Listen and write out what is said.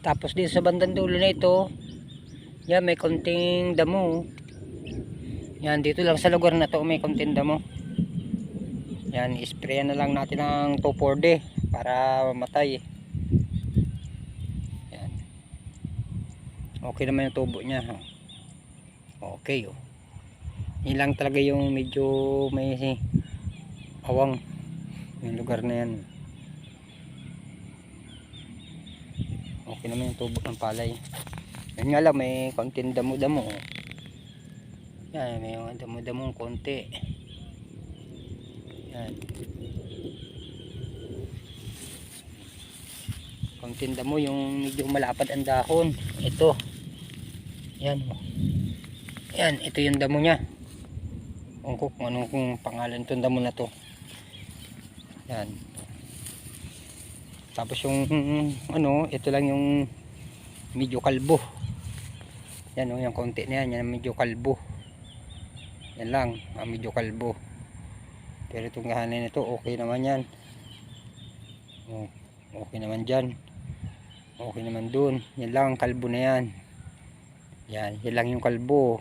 Tapos din sa bandang dulo na ito, yan may konting damo. Yan dito lang sa lugar na to may konting damo. Yan, isprayan na lang natin ng 2,4-D para matay. Yan. Okay naman yung tubo niya. Okay oh. Yan lang talaga yung medyo may awang yung lugar na yan. Okay naman yung tubo ng palay. Yan nga lang may konting damo-damo. Yan, may damo-damong konti. Yan. Konting damo yung medyo malapad ang dahon. Ito. Yan. Yan, ito yung damo niya. Kung anong pangalan itong damo na to. Yan. Tapos yung ito lang yung medyo kalbo. Yan yung konti na yan, yan medyo kalbo. Yan lang, medyo kalbo. Pero itong kahanin nito okay naman yan. Okay naman dyan. Okay naman dun. Yan lang kalbo na yan. Yan lang yung kalbo.